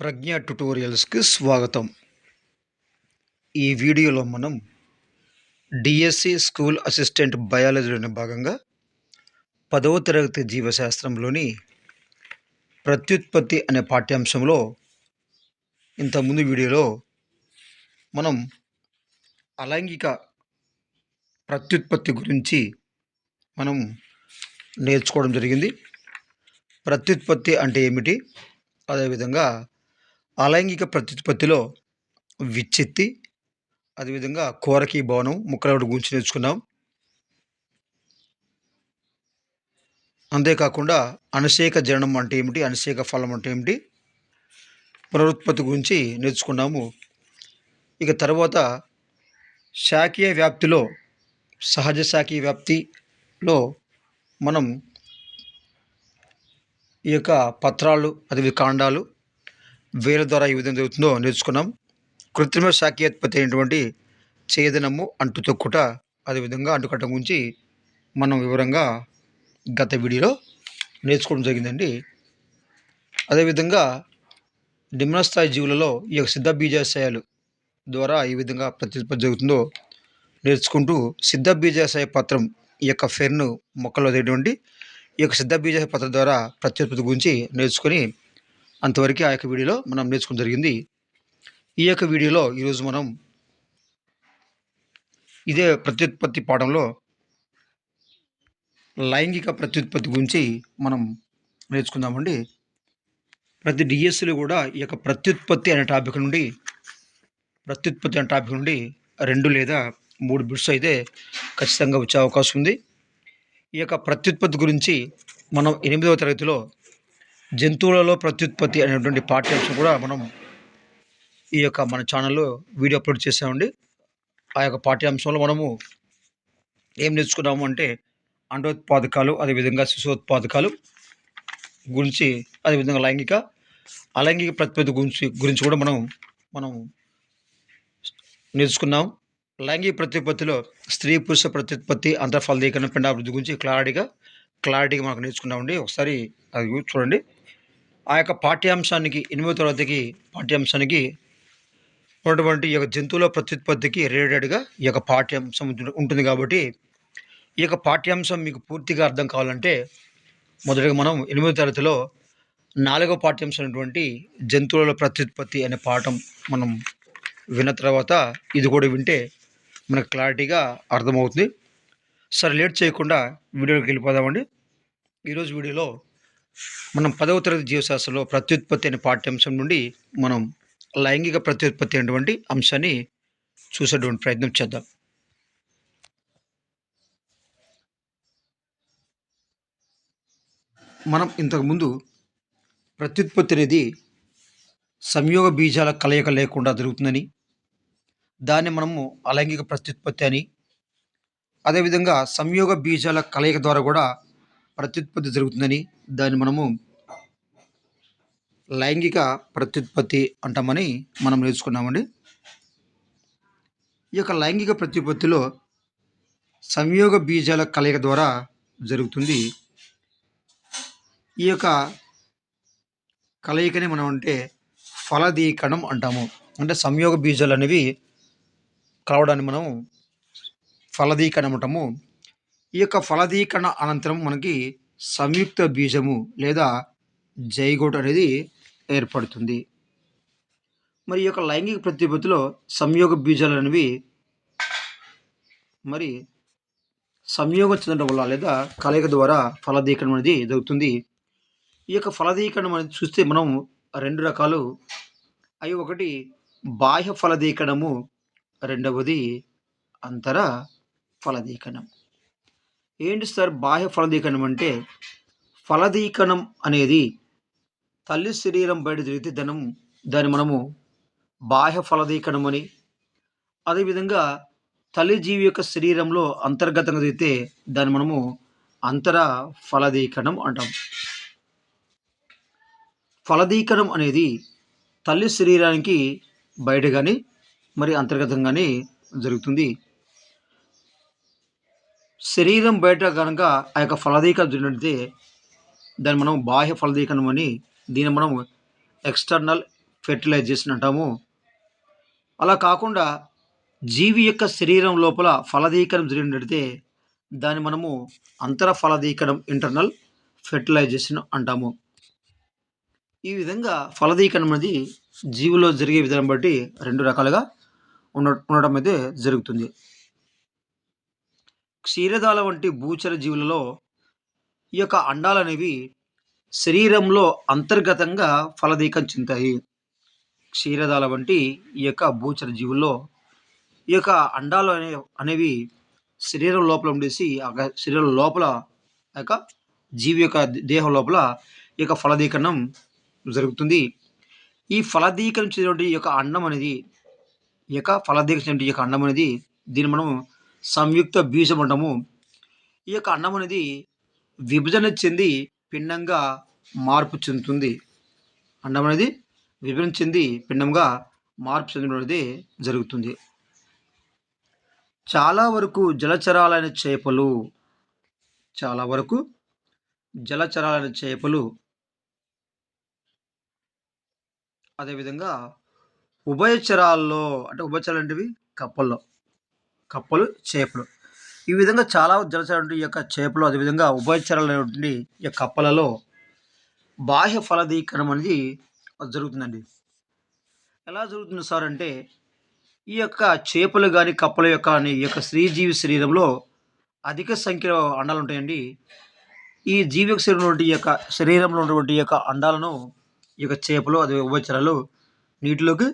ప్రజ్ఞ ట్యుటోరియల్స్కి స్వాగతం. ఈ వీడియోలో మనం డిఎస్సి స్కూల్ అసిస్టెంట్ బయాలజీలోని భాగంగా 10వ తరగతి జీవశాస్త్రంలోని ప్రత్యుత్పత్తి అనే పాఠ్యాంశంలో ఇంతకుముందు వీడియోలో మనం అలైంగిక ప్రత్యుత్పత్తి గురించి మనం నేర్చుకోవడం జరిగింది. ప్రత్యుత్పత్తి అంటే ఏమిటి, అదేవిధంగా అలైంగిక ప్రత్యుత్పత్తిలో విచ్చిత్తి, అదేవిధంగా కోరకీ భవనం ముక్కలవాడి గురించి నేర్చుకున్నాం. అంతేకాకుండా అనిషేక జననం అంటే ఏమిటి, అనిషేక ఫలం అంటే ఏమిటి, పునరుత్పత్తి గురించి నేర్చుకున్నాము. ఇక తర్వాత శాఖీయ వ్యాప్తిలో సహజ శాఖీయ వ్యాప్తిలో మనం ఈ యొక్క పత్రాలు అదే కాండాలు వేల ద్వారా ఏ విధంగా జరుగుతుందో నేర్చుకున్నాం. కృత్రిమ శాఖీయోత్పత్తి అయినటువంటి ఛేదనము, అంటు తొక్కుట, అదేవిధంగా అంటుకట్టడం గురించి మనం వివరంగా గత వీడియోలో నేర్చుకోవడం జరిగిందండి. అదేవిధంగా నిమ్నస్థాయి జీవులలో ఈ యొక్క సిద్ధ బీజాశయాలు ద్వారా ఏ విధంగా ప్రత్యుత్పత్తి జరుగుతుందో నేర్చుకుంటూ సిద్ధ బీజాశయ పత్రం ఈ యొక్క ఫెర్ను మొక్కలో అనేటువంటి ఈ యొక్క సిద్ధ బీజాశయ పత్రం ద్వారా ప్రత్యుత్పత్తి గురించి నేర్చుకొని అంతవరకు ఆ యొక్క వీడియోలో మనం నేర్చుకోవడం జరిగింది. ఈ యొక్క వీడియోలో ఈరోజు మనం ఇదే ప్రత్యుత్పత్తి పాఠంలో లైంగిక ప్రత్యుత్పత్తి గురించి మనం నేర్చుకుందామండి. ప్రతి డిఎస్సిలో కూడా ఈ యొక్క ప్రత్యుత్పత్తి అనే టాపిక్ నుండి 2 లేదా 3 బిట్స్ అయితే ఖచ్చితంగా వచ్చే అవకాశం ఉంది. ఈ యొక్క ప్రత్యుత్పత్తి గురించి మనం 8వ తరగతిలో జంతువులలో ప్రత్యుత్పత్తి అనేటువంటి పాఠ్యాంశం కూడా మనం ఈ యొక్క మన ఛానల్లో వీడియో అప్లోడ్ చేసామండి. ఆ యొక్క పాఠ్యాంశంలో మనము ఏం నేర్చుకున్నాము అంటే అండోత్పాదకాలు, అదేవిధంగా శిశుత్పాదకాలు గురించి, అదేవిధంగా అలైంగిక ప్రత్యుత్పత్తి గురించి కూడా మనం నేర్చుకున్నాం. లైంగిక ప్రత్యుత్పత్తిలో స్త్రీ పురుష ప్రత్యుత్పత్తి, అంతర్ఫలదీకరణ, పిండాభివృద్ధి గురించి క్లారిటీగా మనకు నేర్చుకున్నామండి. ఒకసారి అది చూడండి. ఆ యొక్క పాఠ్యాంశానికి 8వ తరగతికి పాఠ్యాంశానికి ఉన్నటువంటి ఈ యొక్క జంతువుల ప్రత్యుత్పత్తికి రిలేటెడ్గా ఈ యొక్క పాఠ్యాంశం ఉంటుంది. కాబట్టి ఈ యొక్క పాఠ్యాంశం మీకు పూర్తిగా అర్థం కావాలంటే మొదటగా మనం 8వ తరగతిలో 4వ పాఠ్యాంశం అయినటువంటి జంతువుల ప్రత్యుత్పత్తి అనే పాఠం మనం విన్న తర్వాత ఇది కూడా వింటే మనకు క్లారిటీగా అర్థమవుతుంది. సరే, లేట్ చేయకుండా వీడియోకి వెళ్ళిపోదామండి. ఈరోజు వీడియోలో మనం 10వ తరగతి జీవశాస్త్రంలో ప్రత్యుత్పత్తి అనే పాఠ్యాంశం నుండి మనం లైంగిక ప్రత్యుత్పత్తి అనేటువంటి అంశాన్ని చూసేటువంటి ప్రయత్నం చేద్దాం. మనం ఇంతకుముందు ప్రత్యుత్పత్తి అనేది సంయోగ బీజాల కలయిక లేకుండా జరుగుతుందని, దాన్ని మనము అలైంగిక ప్రత్యుత్పత్తి అని, అదేవిధంగా సంయోగ బీజాల కలయిక ద్వారా కూడా ప్రత్యుత్పత్తి జరుగుతుందని దాన్ని మనము లైంగిక ప్రత్యుత్పత్తి అంటామని మనం నేర్చుకున్నామండి. ఈ యొక్క లైంగిక ప్రత్యుత్పత్తిలో సంయోగ బీజాల కలయిక ద్వారా జరుగుతుంది. ఈ యొక్క కలయికని మనం అంటే ఫలదీకరణం అంటాము. అంటే సంయోగ బీజాలు అనేవి కలవడాన్ని మనం ఫలదీకరణం అంటాము. ఈ యొక్క ఫలదీకరణ అనంతరం మనకి సంయుక్త బీజము లేదా జైగోట్ అనేది ఏర్పడుతుంది. మరి ఈ యొక్క లైంగిక ప్రత్యుత్పత్తిలో సంయోగ బీజాలు అనేవి మరి సంయోగం చెందడం వల్ల లేదా కలయిక ద్వారా ఫలదీకరణం అనేది జరుగుతుంది. ఈ యొక్క ఫలదీకరణం అనేది చూస్తే మనం 2 రకాలు. అవి ఒకటి బాహ్య ఫలదీకరణము, రెండవది అంతర ఫలదీకరణం. ఏంటి సార్ బాహ్య ఫలదీకరణం అంటే? ఫలదీకరణం అనేది తల్లి శరీరం బయట జరిగితే దాన్ని మనము బాహ్య ఫలదీకరణం అని, అదేవిధంగా తల్లి జీవి యొక్క శరీరంలో అంతర్గతంగా జరిగితే దాన్ని మనము అంతర ఫలదీకరణం అంటాం. ఫలదీకరణం అనేది తల్లి శరీరానికి బయట కానీ మరి అంతర్గతంగానే జరుగుతుంది. శరీరం బయట కనుక ఆ యొక్క ఫలదీకరణ జరిగినట్లయితే దాన్ని మనం బాహ్య ఫలదీకరణం అని, దీన్ని మనం ఎక్స్టర్నల్ ఫెర్టిలైజేషన్ అంటాము. అలా కాకుండా జీవి యొక్క శరీరం లోపల ఫలదీకరణ జరిగినట్టయితే దాన్ని మనము అంతర ఫలదీకరణం ఇంటర్నల్ ఫెర్టిలైజేషన్ అంటాము. ఈ విధంగా ఫలదీకరణం అనేది జీవిలో జరిగే విధానం బట్టి 2 రకాలుగా ఉండడం అయితే జరుగుతుంది. క్షీరదాల వంటి భూచర జీవులలో ఈ యొక్క అండాలనేవి శరీరంలో అంతర్గతంగా ఫలదీకరణ చెందుతాయి. క్షీరదాల వంటి ఈ యొక్క భూచర జీవుల్లో ఈ యొక్క అండాలు అనేవి శరీరం లోపల ఉండేసి శరీరం లోపల ఆ యొక్క జీవి యొక్క దేహం లోపల ఈ యొక్క ఫలదీకరణం జరుగుతుంది. ఈ ఫలదీకరించినటువంటి ఈ యొక్క అండం అనేది ఈ యొక్క ఫలదీకరించినటువంటి ఈ యొక్క అండం అనేది దీన్ని మనం సంయుక్త బీజం అంటాము. ఈ యొక్క అండం అనేది విభజన చెంది పిండంగా మార్పు చెందుతుంది. అండం అనేది విభజన చెంది పిండంగా మార్పు చెందడం అనేది జరుగుతుంది. చాలా వరకు జలచరాలైన చేపలు అదేవిధంగా ఉభయచరాల్లో అంటే ఉభయచరాలు అంటే కప్పలు, చేపలు. ఈ విధంగా చాలా జలచరాలు ఈ యొక్క చేపలు అదేవిధంగా ఉభయచరాలైనటువంటి ఈ యొక్క కప్పలలో బాహ్య ఫలదీకరణం అనేది జరుగుతుందండి. ఎలా జరుగుతుంది సార్ అంటే ఈ యొక్క చేపలు కానీ కప్పల యొక్క ఈ యొక్క స్త్రీజీవి శరీరంలో అధిక సంఖ్యలో అండాలు ఉంటాయండి. ఈ జీవి యొక్క శరీరంలో ఉన్నటువంటి ఈ యొక్క అండాలను ఈ యొక్క చేపలు అదే ఉభయచరాలు నీటిలోకి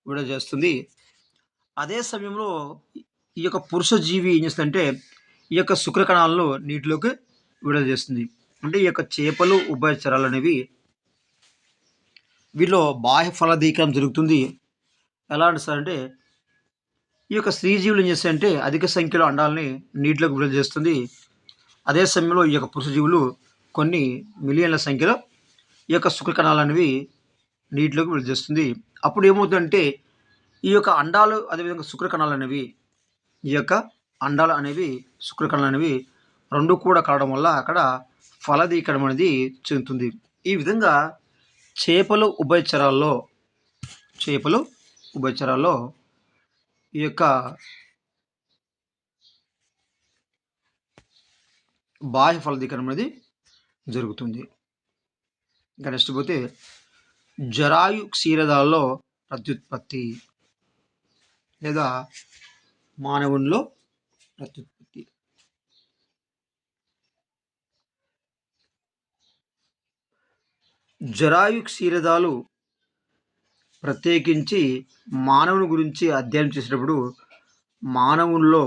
విడుదల చేస్తుంది. అదే సమయంలో ఈ యొక్క పురుష జీవి ఏం చేస్తుందంటే ఈ యొక్క శుక్రకణాలను నీటిలోకి విడుదల చేస్తుంది. అంటే ఈ యొక్క చేపలు ఉభయచరాలు అనేవి వీటిలో బాహ్య ఫలదీకరణం జరుగుతుంది. ఎలా అంటే సార్ అంటే ఈ యొక్క స్త్రీజీవులు ఏం చేస్తాయంటే అధిక సంఖ్యలో అండాలని నీటిలోకి విడుదల చేస్తుంది. అదే సమయంలో ఈ యొక్క పురుష జీవులు కొన్ని మిలియన్ల సంఖ్యలో ఈ యొక్క శుక్రకణాలు అనేవి నీటిలోకి విడుదల చేస్తుంది. అప్పుడు ఏమవుతుందంటే ఈ యొక్క అండాలు అదేవిధంగా శుక్రకణాలు అనేవి ఈ యొక్క అండాలు అనేవి శుక్రకణాలు అనేవి రెండు కూడా కలవడం వల్ల అక్కడ ఫలదీకరణం అనేది చెందుతుంది. ఈ విధంగా చేపలు ఉభయచరాల్లో ఈ యొక్క బాహ్య ఫలదీకరణం అనేది జరుగుతుంది. ఇంకా నెక్స్ట్ పోతే జరాయు క్షీరదాలలో ప్రత్యుత్పత్తి లేదా మానవునిలో ప్రత్యుత్పత్తి. జరాయు క్షీరదాలు ప్రత్యేకించి మానవుని గురించి అధ్యయనం చేసేటప్పుడు మానవుల్లో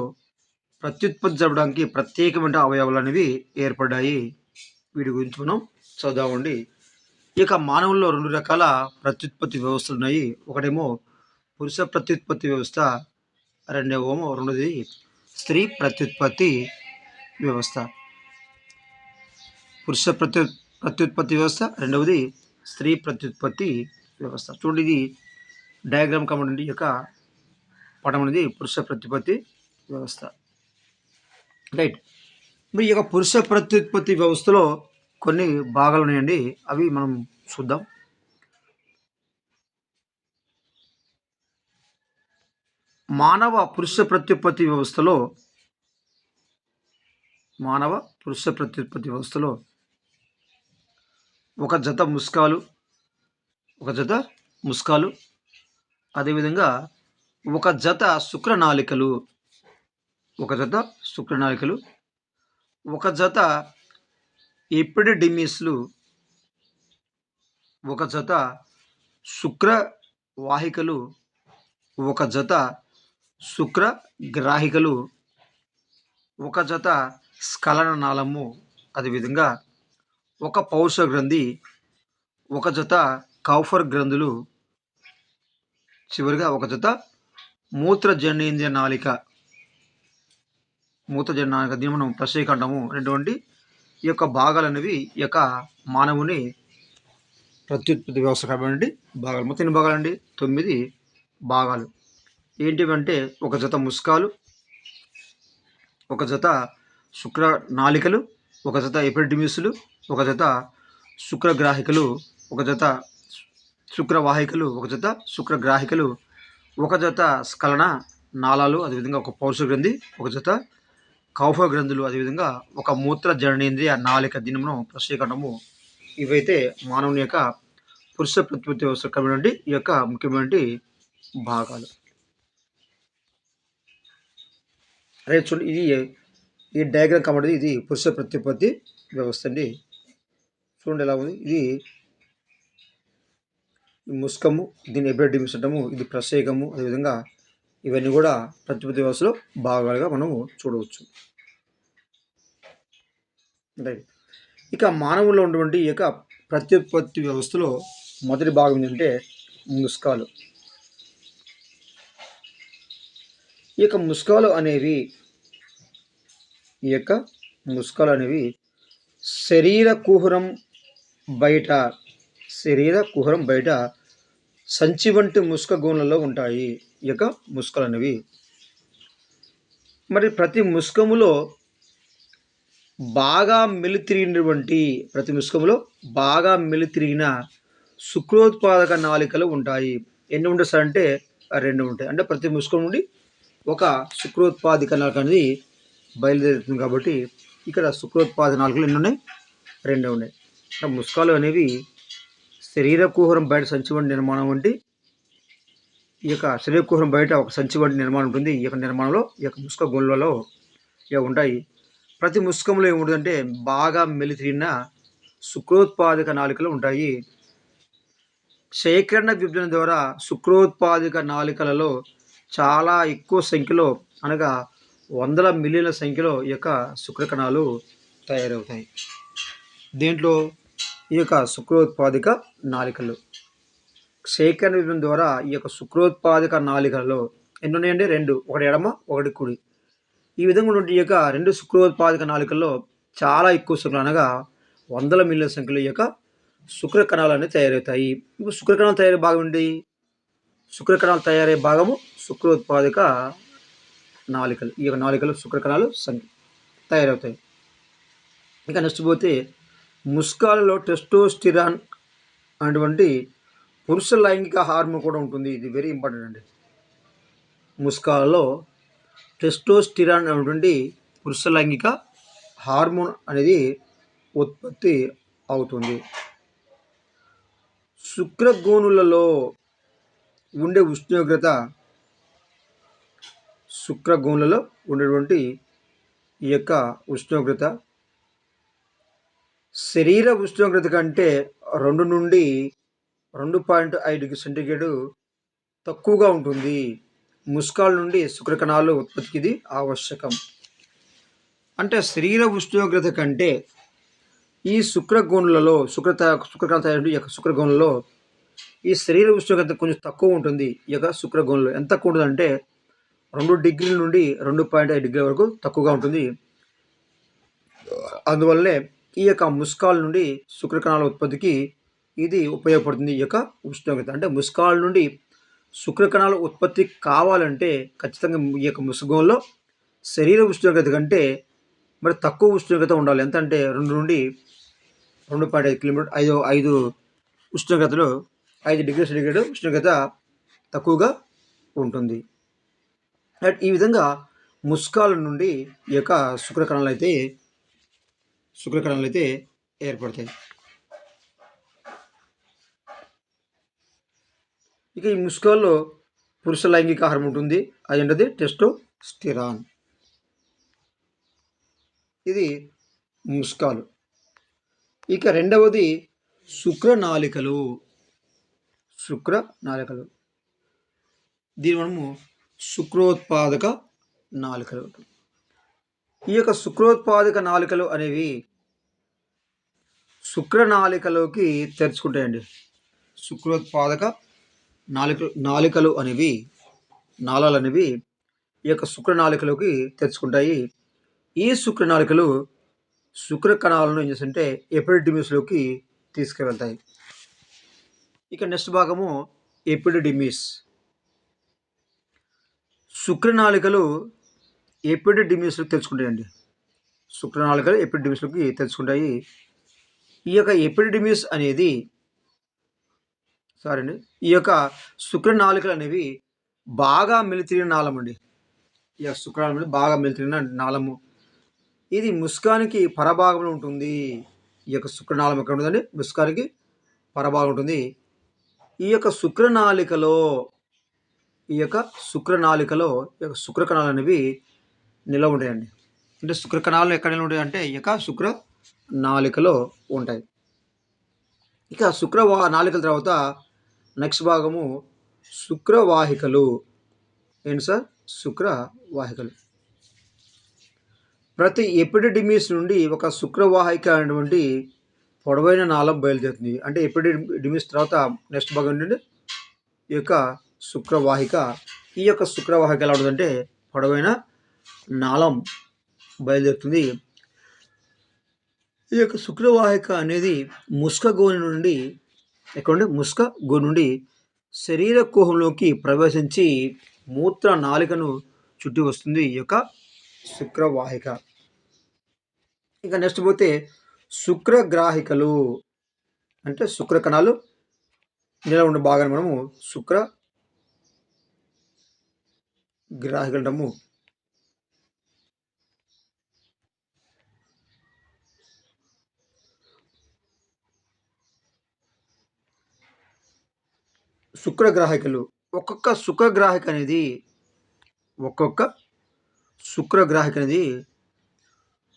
ప్రత్యుత్పత్తి జరపడానికి ప్రత్యేకమైన అవయవాలు అనేవి ఏర్పడ్డాయి. వీటి గురించి మనం చదువుదామండి. ఇక మానవుల్లో 2 రకాల ప్రత్యుత్పత్తి వ్యవస్థలు ఉన్నాయి. ఒకటేమో పురుష ప్రత్యుత్పత్తి వ్యవస్థ, రెండోది స్త్రీ ప్రత్యుత్పత్తి వ్యవస్థ. పురుష ప్రత్యుత్పత్తి వ్యవస్థ, రెండవది స్త్రీ ప్రత్యుత్పత్తి వ్యవస్థ. చూడండి, ఇది డయాగ్రామ్ కమండి యొక్క పటం అనేది పురుష ప్రత్యుత్పత్తి వ్యవస్థ. రైట్. మరి ఈ యొక్క పురుష ప్రత్యుత్పత్తి వ్యవస్థలో కొన్ని భాగాలు ఉన్నాయండి. అవి మనం చూద్దాం. మానవ పురుష ప్రత్యుత్పత్తి వ్యవస్థలో ఒక జత ముస్కాలు అదేవిధంగా ఒక జత శుక్రనాళికలు, ఒక జత ఎపిడిడిమిస్లు, ఒక జత శుక్రవాహికలు, ఒక జత శుక్రగ్రాహికలు, ఒక జత స్ఖలన నాళము, అదేవిధంగా ఒక పౌరుష గ్రంథి, ఒక జత కౌఫర్ గ్రంథులు, చివరిగా ఒక జత మూత్రజననేంద్రియ నాళిక, దీన్ని మనం ప్రశేక అంటాము. అటువంటి ఈ యొక్క భాగాలు అనేవి ఈ యొక్క మానవుని ప్రత్యుత్పత్తి వ్యవస్థ కాబట్టి భాగాలు. మొత్తం ఎన్ని భాగాలండి? 9 భాగాలు. ఏంటివంటే ఒక జత ముస్కాలు, ఒక జత శుక్ర నాళికలు, ఒక జత ఎపిడిమిస్లు, ఒక జత శుక్రగ్రాహికలు, ఒక జత శుక్రవాహికలు ఒక జత, శుక్రగ్రాహికలు ఒక జత, స్ఖలన నాళాలు అదేవిధంగా ఒక పౌరుష గ్రంథి ఒక జత, కౌఫ గ్రంథులు అదేవిధంగా ఒక మూత్ర జననేంద్రియ నాలిక దినమును ప్రశీకరణము. ఇవైతే మానవుని యొక్క పురుష ప్రతిపత్తి వ్యవస్థ ఈ యొక్క ముఖ్యమైన భాగాలు. అదే చూడండి, ఇది ఈ డయాగ్రామ్ కాబట్టి ఇది పురుష ప్రత్యుత్పత్తి వ్యవస్థ అండి. చూడండి ఎలా ఉంది. ఇది ముస్కము, దీన్ని ఎబ్రడిమిస్ అంటాము, ఇది ప్రసేకము. అదేవిధంగా ఇవన్నీ కూడా ప్రత్యుత్పత్తి వ్యవస్థలో భాగాలుగా మనము చూడవచ్చు. ఇక మానవుల్లో ఉన్నటువంటి ఈ యొక్క ప్రత్యుత్పత్తి వ్యవస్థలో మొదటి భాగం ఏంటంటే ముస్కాలు. ఈ యొక్క ముస్కాలు అనేవి శరీర కుహరం బయట సంచి వంటి ముస్క గోన్లలో ఉంటాయి. ఈ యొక్క ముస్కలు అనేవి మరి ప్రతి ముస్కములో బాగా మెలితిరిగిన శుక్రోత్పాదక నాళికలు ఉంటాయి. ఎన్ని ఉంటాయి సార్ అంటే 2 ఉంటాయి. అంటే ప్రతి ముస్కం నుండి ఒక శుక్రోత్పాదిక నాళిక అనేది బయలుదేరుతుంది. కాబట్టి ఇక్కడ శుక్రోత్పాద నాళికలు ఎన్ని ఉన్నాయి? 2 ఉన్నాయి. ముస్కాలు అనేవి శరీర కుహరం బయట సంచి వంటి నిర్మాణం వంటి ఈ యొక్క శరీర కుహరం బయట ఒక సంచి వంటి నిర్మాణం ఉంటుంది. ఈ యొక్క నిర్మాణంలో ఈ యొక్క ముస్క గోన్లలో ఇవి ఉంటాయి. ప్రతి ముస్కంలో ఏముంటుందంటే బాగా మెలితిరిగిన శుక్రోత్పాదక నాళికలు ఉంటాయి. సేకరణ విభజన ద్వారా శుక్రోత్పాదక నాళికలలో చాలా ఎక్కువ సంఖ్యలో, అనగా వందల మిలియన్ల సంఖ్యలో ఈ యొక్క శుక్రకణాలు తయారవుతాయి. దీంట్లో ఈ యొక్క శుక్రోత్పాదక నాళికలు సేకరణ విభజన ద్వారా ఈ యొక్క శుక్రోత్పాదక నాళికలలో ఎన్ని ఉన్నాయండి? 2, ఒకటి ఎడమ ఒకటి కుడి. ఈ విధంగా ఉన్న ఈ యొక్క 2 శుక్రోత్పాదక నాళికల్లో చాలా ఎక్కువ సంఖ్యలో, అనగా వందల మిలియన్ల సంఖ్యలో ఈ యొక్క శుక్రకణాలు అనేవి తయారవుతాయి. ఇప్పుడు శుక్రకణాలు తయారయ్యే భాగం ఏంటి? శుక్రకణాలు తయారయ్యే భాగము శుక్రోత్పాదక నాళికలు. ఈ యొక్క నాళికలు శుక్రకణాలు తయారవుతాయి. ఇంకా నెక్స్ట్ పోతే ముస్కాలలో టెస్టోస్టిరాన్ అనేటువంటి పురుష లైంగిక హార్మోన్ కూడా ఉంటుంది. ఇది వెరీ ఇంపార్టెంట్ అండి. ముస్కాలలో టెస్టోస్టిరాన్ అనేటువంటి పురుష లైంగిక హార్మోన్ అనేది ఉత్పత్తి అవుతుంది. శుక్రగోనులలో ఉండే ఉష్ణోగ్రత, శుక్రగోనులలో ఉండేటువంటి ఈ యొక్క ఉష్ణోగ్రత శరీర ఉష్ణోగ్రత కంటే 2 నుండి 2.5 డిగ్రీ సెంటీగ్రేడ్ తక్కువగా ఉంటుంది. ముస్కాల నుండి శుక్రకణాలు ఉత్పత్తికి ఇది ఆవశ్యకం. అంటే శరీర ఉష్ణోగ్రత కంటే ఈ శుక్రగోనులలో శుక్రకణాలు తయారు యొక్క శుక్రగోనులలో ఈ శరీర ఉష్ణోగ్రత కొంచెం తక్కువ ఉంటుంది. ఈ యొక్క శుక్రగోనులో ఎంత తక్కువ ఉంటుంది అంటే 2 డిగ్రీల నుండి 2.5 డిగ్రీల వరకు తక్కువగా ఉంటుంది. అందువల్లనే ఈ యొక్క ముస్కాల నుండి శుక్రకణాల ఉత్పత్తికి ఇది ఉపయోగపడుతుంది. ఈ యొక్క ఉష్ణోగ్రత అంటే ముస్కాల నుండి శుక్రకణాల ఉత్పత్తి కావాలంటే ఖచ్చితంగా ఈ యొక్క ముస్గోన్లో శరీర ఉష్ణోగ్రత కంటే మరి తక్కువ ఉష్ణోగ్రత ఉండాలి. ఎంత అంటే 2 నుండి 2.5 కిలోమీటర్ 5 ఉష్ణోగ్రతలో 5 డిగ్రీ సెంటీగ్రేడ్ ఉష్ణోగ్రత తక్కువగా ఉంటుంది. ఈ విధంగా ముస్కాల నుండి ఈ యొక్క శుక్రకణాలు అయితే ఏర్పడతాయి. ఇక ఈ ముస్కాల్లో పురుష లైంగిక హార్మోన్ ఉంటుంది. అదేంటది టెస్టోస్టిరాన్. ఇది ముస్కాలు. ఇక రెండవది శుక్రనాళికలు. దీని మనము శుక్రోత్పాదక నాళికలు. ఈ యొక్క శుక్రోత్పాదక నాళికలు అనేవి శుక్రనాళికలోకి తెరుచుకుంటాయండి. శుక్రోత్పాదక నాళికలు అనేవి నాళాలు అనేవి ఈ యొక్క శుక్రనాళికలోకి తెరుచుకుంటాయి. ఈ శుక్రనాళికలు శుక్రకణాలను ఏం చేస్తుంటే ఎపిడిడిమిస్లోకి తీసుకువెళ్తాయి. ఇక నెక్స్ట్ భాగము ఎపిడిడిమిస్. శుక్రనాళికలు ఎపిడిడిమిస్లోకి తెరుచుకుంటాయండి. శుక్రనాళికలు ఎపిడిడిమిస్లోకి తెరుచుకుంటాయి. ఈ యొక్క ఎపిడిడిమిస్ అనేది సారీ అండి. ఈ యొక్క శుక్రనాళికలు అనేవి బాగా మెలితిరిగిన నాళం అండి. ఈ యొక్క శుక్రనాళం అనేది బాగా మెలితిరిగిన నాళము. ఇది ముస్కానికి పరభాగంలో ఉంటుంది. ఈ యొక్క శుక్రనాళం ఎక్కడ ఉంటుందండి? ముస్కానికి పరభాగం ఉంటుంది. ఈ యొక్క శుక్రనాళికలో ఈ యొక్క శుక్రనాళికలో ఈ యొక్క శుక్ర కణాలు అనేవి నిలవ ఉంటాయండి. అంటే శుక్ర కణాలు ఎక్కడ నిలవ ఉంటాయి అంటే ఈ యొక్క శుక్ర నాళికలో ఉంటాయి. ఇక నాళికల తర్వాత నెక్స్ట్ భాగము శుక్రవాహికలు. ఏంటి సార్? శుక్రవాహికలు. ప్రతి ఎపిడిడిమిస్ నుండి ఒక శుక్రవాహిక అనేటువంటి పొడవైన నాళం బయలుదేరుతుంది. అంటే ఎపిడిడిమిస్ తర్వాత నెక్స్ట్ భాగం నుండి ఈ యొక్క శుక్రవాహిక. ఈ యొక్క శుక్రవాహిక ఎలా ఉంటుందంటే పొడవైన నాళం బయలుదేరుతుంది. ఈ యొక్క శుక్రవాహిక అనేది ముస్కగోని నుండి ముస్కగోని నుండి శరీర కుహంలోకి ప్రవేశించి మూత్ర నాళికను చుట్టి వస్తుంది ఈ యొక్క శుక్రవాహిక. ఇంకా నెక్స్ట్ పోతే శుక్రగ్రాహికలు. అంటే శుక్ర కణాలు నిలవ ఉండే భాగాన్ని మనము శుక్రగ్రాహికలు అంటాము. శుక్రగ్రాహికలు. ఒక్కొక్క శుక్రగ్రాహిక అనేది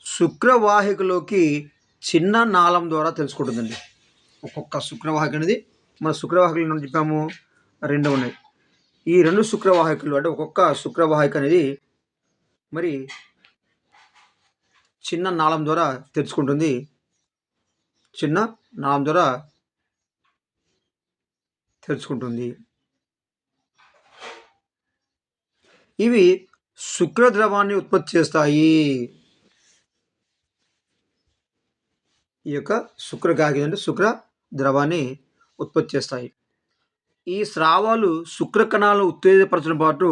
శుక్రవాహికలోకి చిన్న నాళం ద్వారా తెలుసుకుంటుందండి. ఒక్కొక్క శుక్రవాహిక అనేది మన శుక్రవాహికలు మనం చెప్పాము 2 ఉన్నాయి. ఈ 2 శుక్రవాహికలు అంటే ఒక్కొక్క శుక్రవాహిక అనేది మరి చిన్న నాళం ద్వారా తెలుసుకుంటుంది. చిన్న నాళం ద్వారా తెలుసుకుంటుంది. ఇవి శుక్రద్రవాన్ని ఉత్పత్తి చేస్తాయి. ఈ యొక్క శుక్రగాహికలు అంటే శుక్ర ద్రవాన్ని ఉత్పత్తి చేస్తాయి. ఈ స్రావాలు శుక్ర కణాలను ఉత్తేజపరచడం పాటు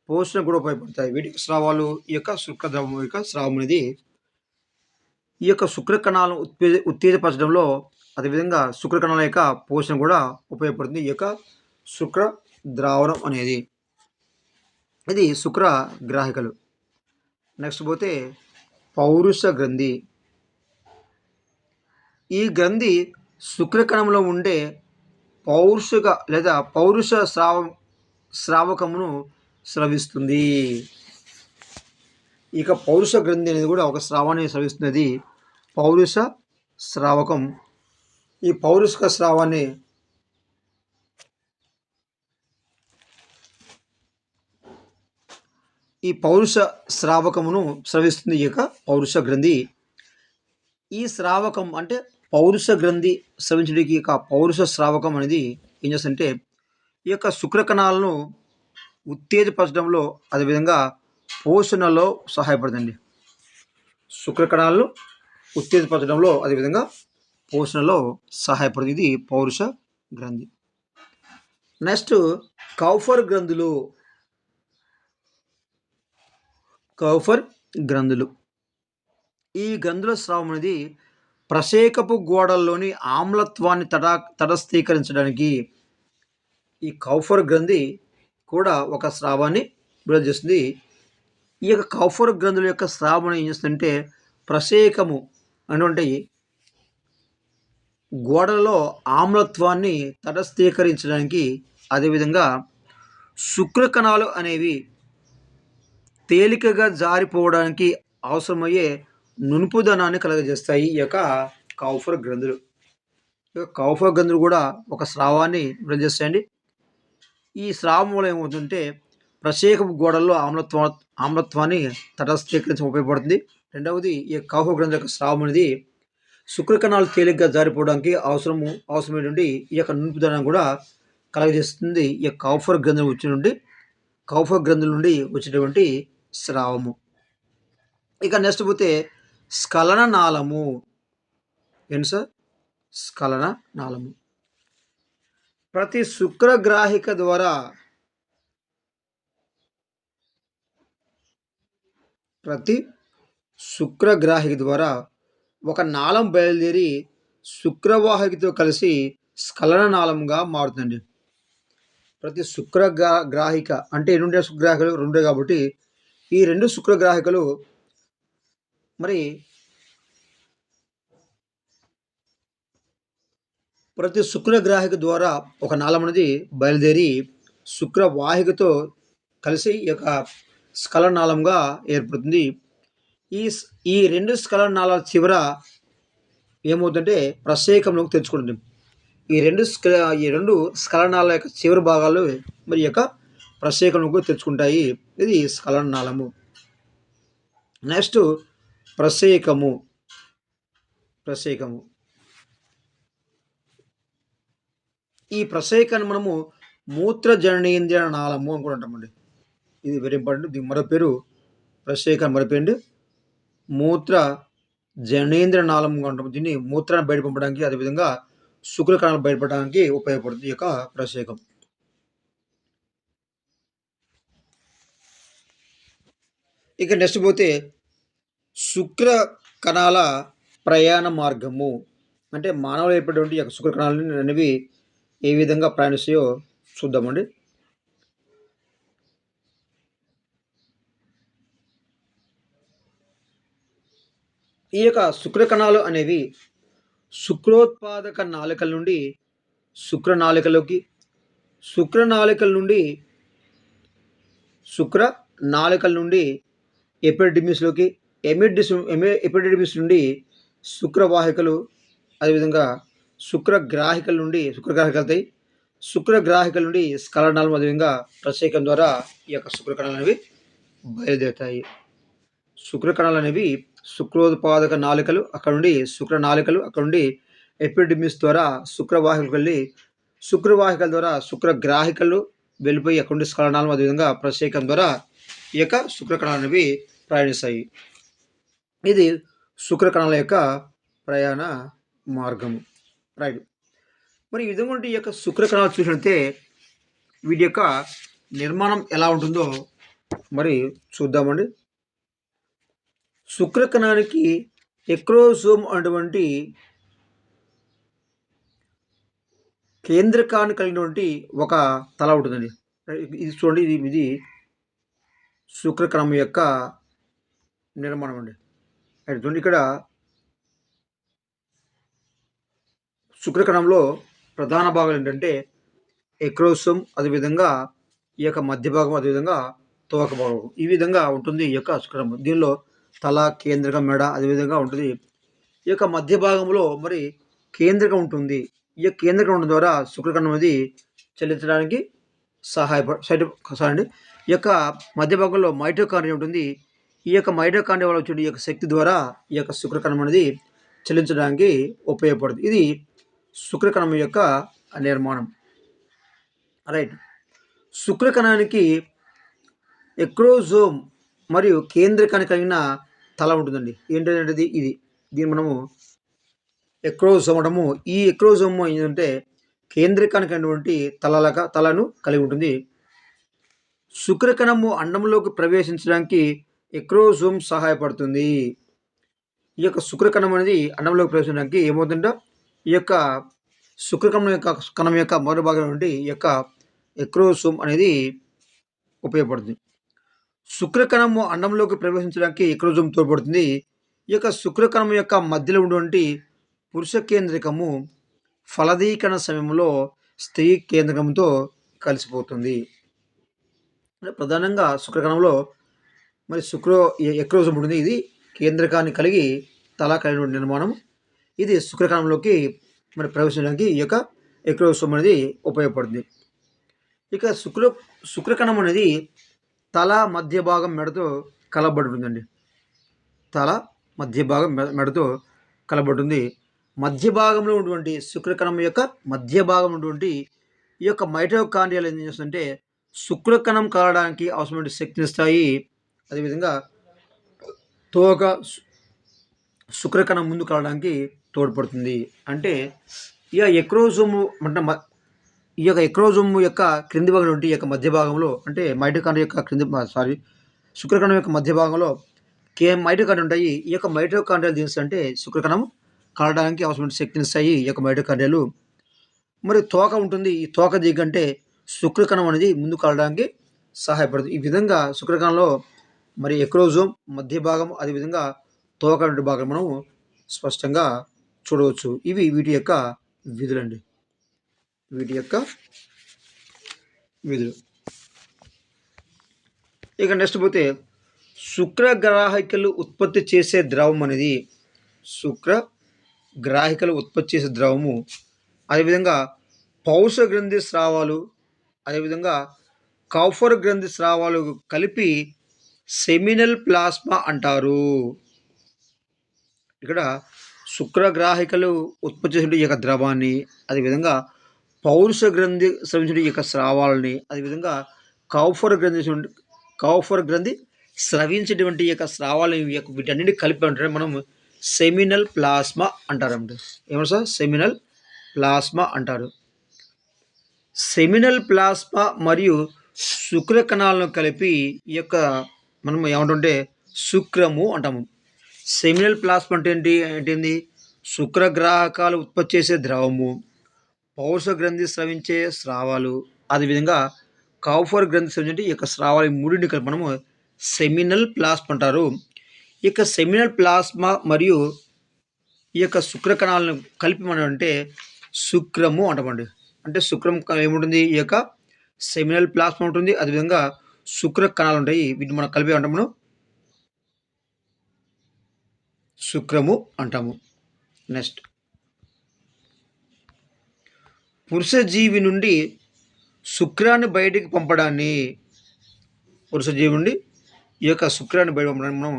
పోషణ కూడా ఉపయోగపడతాయి. వీటి స్రావాలు ఈ యొక్క శుక్రద్రవం యొక్క స్రావం అనేది ఈ యొక్క శుక్ర కణాలను ఉత్తేజపరచడంలో అదేవిధంగా శుక్ర కణాల యొక్క పోషణ కూడా ఉపయోగపడుతుంది. ఈ యొక్క శుక్ర ద్రావణం అనేది ఇది శుక్రగ్రాహికలు. నెక్స్ట్ పోతే పౌరుష గ్రంథి. ఈ గ్రంథి శుక్రకణంలో ఉండే పౌరుష స్రావకమును స్రవిస్తుంది. ఇక పౌరుష గ్రంథి అనేది కూడా ఒక స్రావాన్ని స్రవిస్తున్నది పౌరుష స్రావకం. ఈ పౌరుష స్రావాన్ని ఈ పౌరుష స్రావకమును స్రవిస్తుంది ఈ యొక్క పౌరుష గ్రంథి. ఈ స్రావకం అంటే పౌరుష గ్రంథి స్రవించడానికి యొక్క పౌరుష స్రావకం అనేది ఏం చేస్తుందంటే ఈ యొక్క శుక్రకణాలను ఉత్తేజపరచడంలో అదేవిధంగా పోషణలో సహాయపడుతుంది. శుక్రకణాలను ఉత్తేజపరచడంలో అదేవిధంగా పోషణలో సహాయపడుతుంది. ఇది పౌరుష గ్రంథి. నెక్స్ట్ కౌఫర్ గ్రంథులు. ఈ గ్రంథుల స్రావం అనేది ప్రసేకపు గోడల్లోని ఆమ్లత్వాన్ని తటస్థీకరించడానికి ఈ కౌఫర్ గ్రంథి కూడా ఒక స్రావాన్ని విడుదల చేస్తుంది. ఈ యొక్క కౌఫర్ గ్రంథుల యొక్క స్రావం ఏం చేస్తుందంటే ప్రసేకము అంటే గోడలలో ఆమ్లత్వాన్ని తటస్థీకరించడానికి అదేవిధంగా శుక్రకణాలు అనేవి తేలికగా జారిపోవడానికి అవసరమయ్యే నునుపుదనాన్ని కలుగజేస్తాయి ఈ యొక్క కౌఫర్ గ్రంథులు. కౌఫర్ గ్రంథులు కూడా ఒక స్రావాన్ని విడుదల చేస్తాయండి. ఈ స్రావం వల్ల ఏమవుతుందంటే ప్రసేకపు గోడల్లో ఆమ్లత్వాన్ని తటస్థీకరించ ఉపయోగపడుతుంది. రెండవది ఈ కౌఫర్ గ్రంథుల యొక్క స్రావం అనేది శుక్రకణాలు తేలికగా జారిపోవడానికి అవసరమైనటువంటి ఈ యొక్క నునుపుదనాన్ని కూడా కలుగజేస్తుంది ఈ కౌఫర్ గ్రంథుల నుండి వచ్చేటువంటి స్రావము. ఇక నెక్స్ట్ పోతే స్ఖలన నాళము. ఏంటి సార్? స్ఖలన నాళము. ప్రతి శుక్రగ్రాహిక ద్వారా ఒక నాళం బయలుదేరి శుక్రవాహికతో కలిసి స్ఖలననాళంగా మారుతుందండి. ప్రతి గ్రాహిక అంటే ఎన్నుంటాయి శుక్రగ్రాహికలు? 2 కాబట్టి ఈ 2 శుక్రగ్రాహికలు మరి ప్రతి శుక్రగ్రాహిక ద్వారా ఒక నాళం అనేది బయలుదేరి శుక్రవాహికతో కలిసి ఈ యొక్క స్ఖలనాళంగా ఏర్పడుతుంది. ఈ ఈ 2 స్ఖలనాళాల చివర ఏమవుతుందంటే ప్రత్యేకంలోకి తెచ్చుకుంటుంది. ఈ రెండు స్ఖలనాళాల యొక్క చివరి భాగాలు మరి యొక్క ప్రత్యేకంలోకి తెచ్చుకుంటాయి. ఇది స్ఖలనాళము. నెక్స్ట్ ప్రత్యేకము. ఈ ప్రత్యేకాన్ని మనము మూత్రజననేంద్రియ నాళము అని కూడా అంటామండి. ఇది వెరీ ఇంపార్టెంట్. దీని మరో పేరు ప్రత్యేకాన్ని మరో పేరు మూత్ర జనేంద్ర నాళంగా ఉంటాం. దీన్ని మూత్రాన్ని బయట పంపడానికి, అదేవిధంగా శుక్రకణాలు బయటపడడానికి ఉపయోగపడుతుంది ఈ యొక్క ప్రత్యేకం. ఇక నెక్స్ట్ పోతే శుక్ర కణాల ప్రయాణ మార్గము. అంటే మానవులు ఏర్పడేటువంటి యొక్క శుక్ర కణాలు అనేవి ఏ విధంగా ప్రయాణిస్తాయో చూద్దామండి. ఈ యొక్క శుక్ర కణాలు అనేవి శుక్రోత్పాదక నాళికల నుండి శుక్రనాళికలోకి, శుక్రనాళికల నుండి ఎపిడిడిమిస్లోకి, ఎపిడిడిమిస్ నుండి శుక్రవాహికలు, అదేవిధంగా శుక్రగ్రాహికల నుండి శుక్రగ్రాహికలుతాయి. శుక్రగ్రాహికల నుండి స్ఖలనాళం, అదేవిధంగా ప్రత్యేకం ద్వారా ఈ యొక్క శుక్రకణాలు అనేవి బయలుదేరుతాయి. శుక్రకణాలు అనేవి శుక్రోత్పాదక నాళికలు, అక్కడ నుండి శుక్రనాళికలు, అక్కడ నుండి ఎపిడిమిస్ ద్వారా శుక్రవాహికలు వెళ్ళి శుక్రవాహికల ద్వారా శుక్రగ్రాహికలు వెళ్ళిపోయి అక్కడ నుండి స్ఖలనాళం, అదేవిధంగా ప్రత్యేకం ద్వారా ఈ యొక్క శుక్రకణాలు అనేవి ప్రయాణిస్తాయి. ఇది శుక్రకణాల యొక్క ప్రయాణ మార్గము. రైట్. మరి ఈ విధంగా ఈ యొక్క శుక్రకణాలు చూసినట్లయితే వీటి యొక్క నిర్మాణం ఎలా ఉంటుందో మరి చూద్దామండి. శుక్రకణానికి ఎక్రోసోమ్ అటువంటి కేంద్రకాన్ని కలిగినటువంటి ఒక తల ఉంటుందండి. ఇది చూడండి, ఇది శుక్రకణం యొక్క నిర్మాణం అండి. చూడండి, ఇక్కడ శుక్రకణంలో ప్రధాన భాగాలు ఏంటంటే ఎక్రోసోమ్, అదేవిధంగా ఈ యొక్క మధ్య భాగం, అదేవిధంగా తోక భాగం, ఈ విధంగా ఉంటుంది ఈ యొక్క శుక్రకణం. దీనిలో తల, కేంద్రకం, మెడ అదేవిధంగా ఉంటుంది. ఈ యొక్క మధ్య భాగంలో మరి కేంద్రకం ఉంటుంది. ఈ యొక్క కేంద్రకం ఉండడం ద్వారా శుక్రకణం అనేది చెల్లించడానికి సహాయపడి ఈ యొక్క మధ్య భాగంలో మైటోకాండ్రియా ఉంటుంది. ఈ యొక్క మైటోకాండ్రియా వల్ల వచ్చే ఈ యొక్క శక్తి ద్వారా ఈ యొక్క శుక్రకణం అనేది చెల్లించడానికి ఉపయోగపడుతుంది. ఇది శుక్రకణం యొక్క నిర్మాణం. రైట్. శుక్రకణానికి ఎక్రోజోమ్ మరియు కేంద్రకాన్ని కలిగిన తల ఉంటుందండి. ఏంటంటే దీన్ని మనము ఎక్రోజోమ్ అంటాము. ఈ ఎక్రోజోమ్ ఏంటంటే కేంద్రకానికి అయినటువంటి తలను కలిగి ఉంటుంది. శుక్రకణము అండంలోకి ప్రవేశించడానికి ఎక్రోజోమ్ సహాయపడుతుంది. ఈ యొక్క శుక్రకణం అనేది అండంలోకి ప్రవేశించడానికి ఏమవుతుందంటే ఈ యొక్క కణం యొక్క మరో భాగం నుండి ఈ యొక్క ఎక్రోసోమ్ అనేది ఉపయోగపడుతుంది. శుక్రకణము అండంలోకి ప్రవేశించడానికి ఎక్రోజోమ్ తోడ్పడుతుంది. ఈ యొక్క శుక్రకణం యొక్క మధ్యలో ఉన్నటువంటి పురుష కేంద్రకము ఫలదీకరణ సమయంలో స్త్రీ కేంద్రకంతో కలిసిపోతుంది. ప్రధానంగా శుక్రకణంలో మరి ఎక్రోజోమ్ ఉంటుంది. ఇది కేంద్రకాన్ని కలిగి తల కలిగిన నిర్మాణం. ఇది శుక్రకణంలోకి మరి ప్రవేశించడానికి ఈ యొక్క ఎక్రోసోమ్ అనేది ఉపయోగపడుతుంది. ఇక శుక్రకణం అనేది తల మధ్య భాగం మెడతో కలబడి ఉంటుందండి. తల మధ్య భాగం మెడతో కలబడుతుంది. మధ్య భాగంలో ఉన్నటువంటి శుక్రకణం యొక్క మధ్య భాగం ఉన్నటువంటి ఈ యొక్క మైటోకాండ్రియాలు ఏం చేస్తుందంటే శుక్రకణం కాలడానికి అవసరమైన శక్తినిస్తాయి. అదేవిధంగా తోక శుక్రకణం ముందు కాలడానికి తోడ్పడుతుంది. అంటే ఈ ఎక్రోజోమ్ అంటే ఈ యొక్క ఎక్రోజోమ్ యొక్క క్రింది భాగం నుండి ఈ యొక్క మధ్య భాగంలో అంటే మైటోకాండ్రియా యొక్క శుక్రకణం యొక్క మధ్య భాగంలో మైటోకాండ్రియా ఉంటాయి. ఈ యొక్క మైటోకాండ్రియాలు అంటే శుక్రకణం కాలడానికి అవసరమైన శక్తిని ఇస్తాయి. ఈ యొక్క మైటోకాండ్రియాలు మరి తోక ఉంటుంది. ఈ తోక దిగంటే శుక్రకణం అనేది ముందుకు కదలడానికి సహాయపడుతుంది. ఈ విధంగా శుక్రకణంలో మరి ఎక్రోజోమ్ మధ్య భాగం అదేవిధంగా తోక వంటి భాగం మనం స్పష్టంగా చూడవచ్చు. ఇవి వీటి యొక్క విధులండి. వీటి యొక్క విధులు. ఇక నెక్స్ట్ పోతే శుక్రగ్రాహికలు ఉత్పత్తి చేసే ద్రవం అనేది శుక్రగ్రాహికలు ఉత్పత్తి చేసే ద్రవము, అదేవిధంగా పౌష గ్రంథి స్రావాలు, అదేవిధంగా కౌఫర్ గ్రంథి స్రావాలు కలిపి సెమినల్ ప్లాస్మా అంటారు. ఇక్కడ శుక్రగ్రాహికలు ఉత్పత్తి చేసే ఈ యొక్క ద్రవాన్ని, అదేవిధంగా పౌరుష గ్రంథి స్రవించే ఈ యొక్క స్రావాలని, అదేవిధంగా కౌఫర్ గ్రంథి స్రవించేటువంటి యొక్క స్రావాలని వీటన్నిటి కలిపి అంటే మనం సెమినల్ ప్లాస్మా అంటారండి. ఏమంటారు సార్? సెమినల్ ప్లాస్మా అంటారు. సెమినల్ ప్లాస్మా మరియు శుక్ర కణాలను కలిపి ఈ యొక్క మనం ఏమంటుంటే శుక్రము అంటాము. సెమినల్ ప్లాస్మా అంటే ఏంటి? శుక్రగ్రాహకాలు ఉత్పత్తి చేసే ద్రవము, పౌరుష గ్రంథి స్రవించే స్రావాలు, అదేవిధంగా కౌఫర్ గ్రంథి స్రవించే ఈ యొక్క స్రావాలు, ఈ మూడింటిని కలిపి మనము సెమినల్ ప్లాస్మా అంటారు. ఈ యొక్క సెమినల్ ప్లాస్మా మరియు ఈ యొక్క శుక్ర కణాలను కలిపి మనం అంటే శుక్రము అంటామండి. అంటే శుక్రం ఏముంటుంది? ఈ యొక్క సెమినల్ ప్లాస్మా ఉంటుంది, అదేవిధంగా శుక్ర కణాలు ఉంటాయి. వీటిని మనం కలిపి అంటాము మనం శుక్రము అంటాము. నెక్స్ట్, పురుష జీవి నుండి శుక్రాన్ని బయటికి పంపడాన్ని, పురుష జీవి నుండి ఈ యొక్క శుక్రాన్ని బయట పంపడాన్ని మనం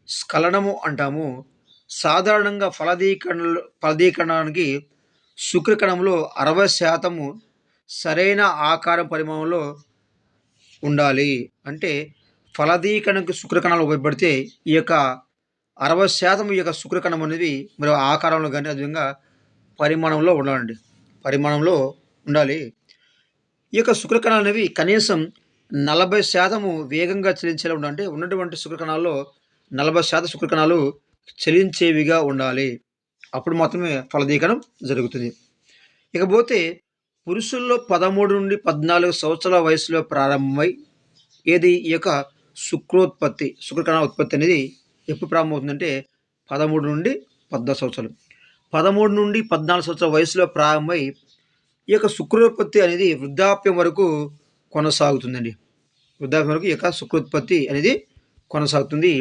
స్ఖలనము అంటాము. సాధారణంగా ఫలదీకరణానికి శుక్రకణంలో 60% సరైన ఆకారం పరిమాణంలో ఉండాలి. అంటే ఫలదీకరణకు శుక్రకణాలు ఉపయోగపడితే ఈ యొక్క 60% ఈ యొక్క శుక్రకణం అనేది మరి ఆకారంలో కానీ అదేవిధంగా పరిమాణంలో ఉండాలండి. పరిమాణంలో ఉండాలి. ఈ యొక్క శుక్రకణాలు అనేవి కనీసం 40% వేగంగా చలించేలా ఉండాలి. అంటే ఉన్నటువంటి శుక్రకణాల్లో 40% శుక్రకణాలు చలించేవిగా ఉండాలి. అప్పుడు మాత్రమే ఫలదీకరణం జరుగుతుంది. ఇకపోతే పురుషుల్లో 13 నుండి 14 సంవత్సరాల వయసులో ప్రారంభమై ఈ యొక్క శుక్రకణాల ఉత్పత్తి అనేది ఎప్పుడు ప్రారంభమవుతుందంటే 13 నుండి 14 సంవత్సరాలు. 13 నుండి 14 సంవత్సరాల వయసులో ప్రారంభమై ఈ యొక్క శుక్రోత్పత్తి అనేది వృద్ధాప్యం వరకు కొనసాగుతుందండి. వృద్ధాప్యం వరకు ఈ యొక్క శుక్రోత్పత్తి అనేది కొనసాగుతుంది.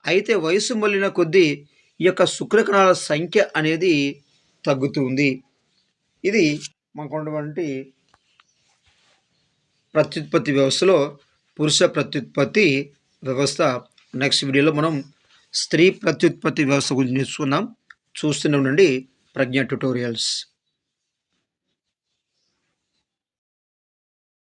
అయితే వయసు మళ్ళిన కొద్దీ ఈ యొక్క శుక్రకణాల సంఖ్య అనేది తగ్గుతుంది. ఇది మనకున్నటువంటి ప్రత్యుత్పత్తి వ్యవస్థలో పురుష ప్రత్యుత్పత్తి వ్యవస్థ. నెక్స్ట్ వీడియోలో మనం స్త్రీ ప్రత్యుత్పత్తి వ్యవస్థ గురించి నేర్చుకుందాం. చూస్తూనే ఉండండి ప్రజ్ఞ ట్యుటోరియల్స్.